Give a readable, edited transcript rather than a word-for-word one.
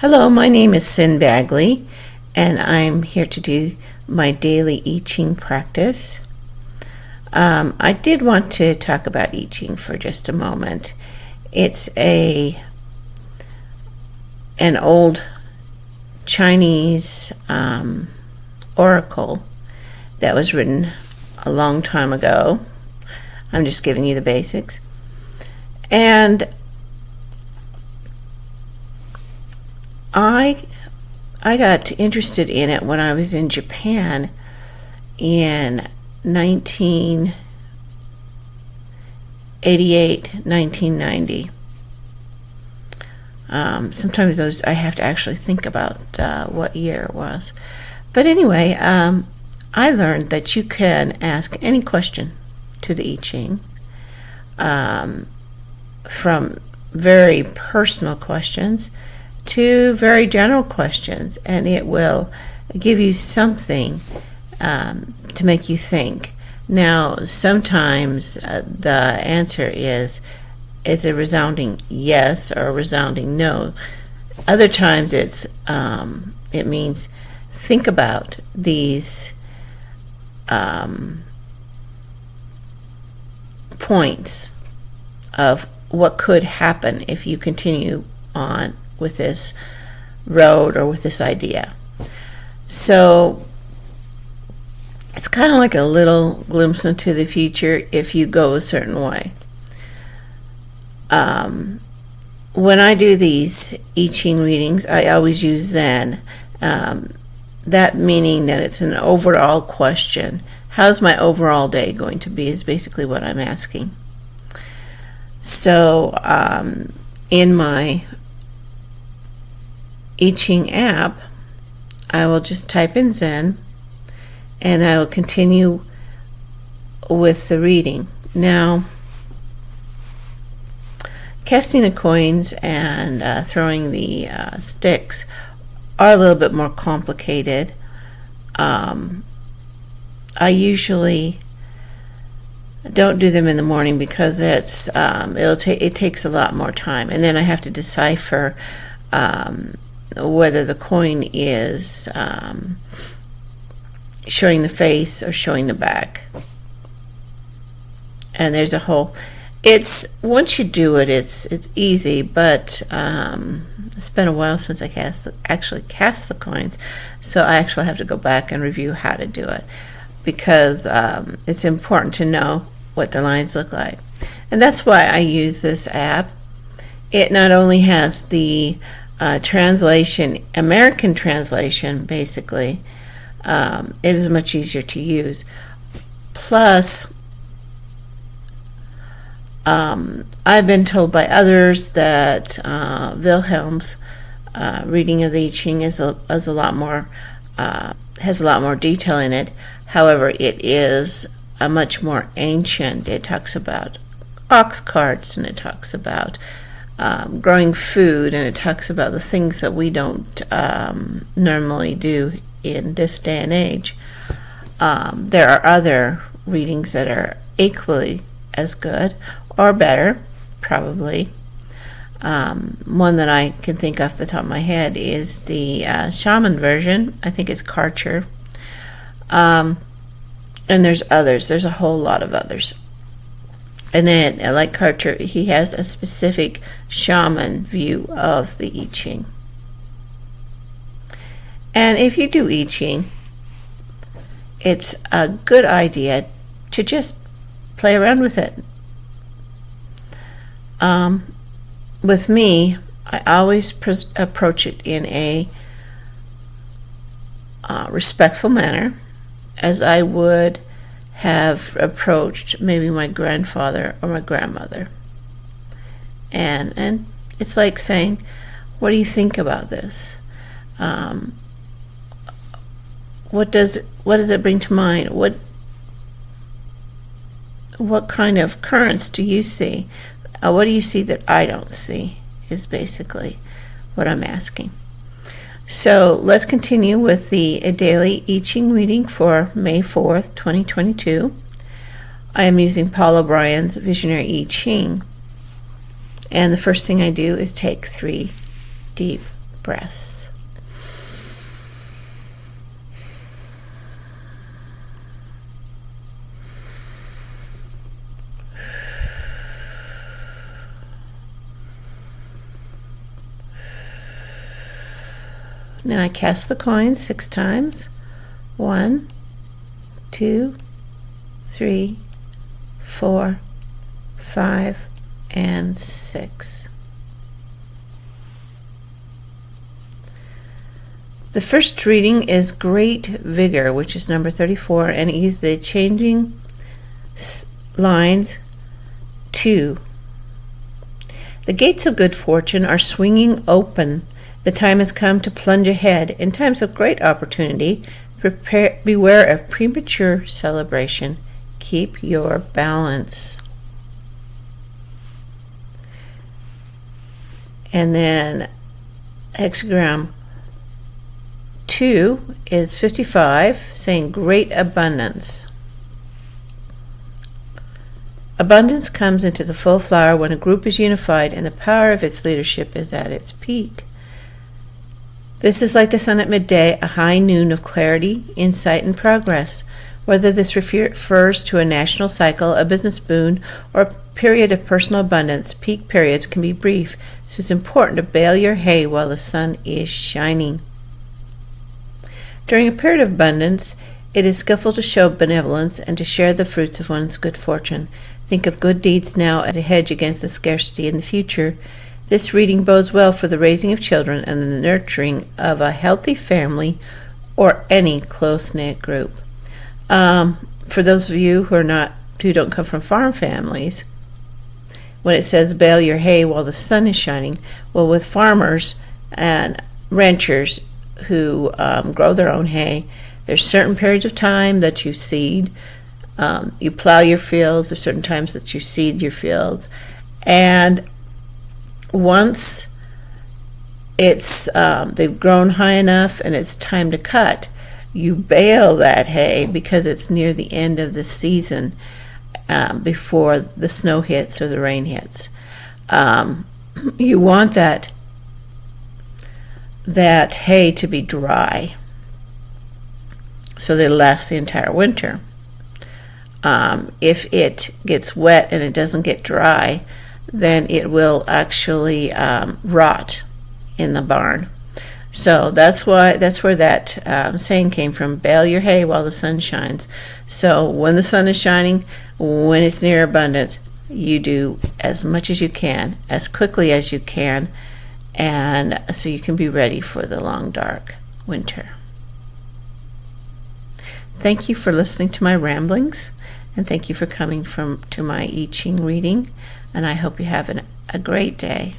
Hello, my name is Sin Bagley, and I'm here to do my daily I Ching practice. I did want to talk about I Ching for just a moment. It's an old Chinese oracle that was written a long time ago. I'm just giving you the basics. And I got interested in it when I was in Japan in 1988, 1990. Sometimes I have to actually think about what year it was. But anyway, I learned that you can ask any question to the I Ching, from very personal questions to very general questions, and it will give you something to make you think. Now, sometimes the answer is a resounding yes or a resounding no. Other times it means think about these points of what could happen if you continue on with this road or with this idea. So it's kind of like a little glimpse into the future if you go a certain way. When I do these I Ching readings, I always use Zen. That meaning that it's an overall question. How's my overall day going to be is basically what I'm asking. So in my I Ching app, I will just type in Zen and I will continue with the reading. Now, casting the coins and throwing the sticks are a little bit more complicated. I usually don't do them in the morning because it takes a lot more time, and then I have to decipher whether the coin is showing the face or showing the back. And there's a whole, once you do it, it's easy, but it's been a while since I actually cast the coins, so I actually have to go back and review how to do it, because it's important to know what the lines look like. And that's why I use this app. It not only has the translation, American translation, basically, it is much easier to use. Plus, I've been told by others that Wilhelm's reading of the I Ching has a lot more detail in it. However, it is a much more ancient. It talks about ox carts, and it talks about growing food, and it talks about the things that we don't normally do in this day and age. There are other readings that are equally as good or better, probably. One that I can think off the top of my head is the shaman version. I think it's Karcher. And there's others. There's a whole lot of others. And then, like Karcher, he has a specific shaman view of the I Ching. And if you do I Ching, it's a good idea to just play around with it. With me, I always approach it in a respectful manner, as I would have approached maybe my grandfather or my grandmother. And it's like saying, what do you think about this? What does it bring to mind? What kind of currents do you see? What do you see that I don't see, is basically what I'm asking. So let's continue with the daily I Ching reading for May 4th, 2022. I am using Paul O'Brien's Visionary I Ching. And the first thing I do is take 3 deep breaths. Then I cast the coin 6 times. 1, 2, 3, 4, 5, and 6. The first reading is Great Vigor, which is number 34, and it uses the changing lines 2. The gates of good fortune are swinging open. The time has come to plunge ahead. In times of great opportunity, beware of premature celebration. Keep your balance. And then hexagram 2 is 55, saying great abundance. Abundance comes into the full flower when a group is unified and the power of its leadership is at its peak. This is like the sun at midday, a high noon of clarity, insight, and progress. Whether this refers to a national cycle, a business boon, or a period of personal abundance, peak periods can be brief, so it's important to bale your hay while the sun is shining. During a period of abundance, it is skillful to show benevolence and to share the fruits of one's good fortune. Think of good deeds now as a hedge against the scarcity in the future. This reading bodes well for the raising of children and the nurturing of a healthy family or any close-knit group. For those of you who don't come from farm families, when it says bale your hay while the sun is shining, well, with farmers and ranchers who grow their own hay, there's certain periods of time that you seed, you plow your fields. There's certain times that you seed your fields, and once it's they've grown high enough and it's time to cut, you bale that hay because it's near the end of the season, before the snow hits or the rain hits. You want that hay to be dry so that it'll last the entire winter. If it gets wet and it doesn't get dry, then it will actually rot in the barn. So that's where that saying came from, bale your hay while the sun shines. So when the sun is shining, when it's near abundance, you do as much as you can, as quickly as you can, and so you can be ready for the long, dark winter. Thank you for listening to my ramblings, and thank you for coming to my I Ching reading, and I hope you have a great day.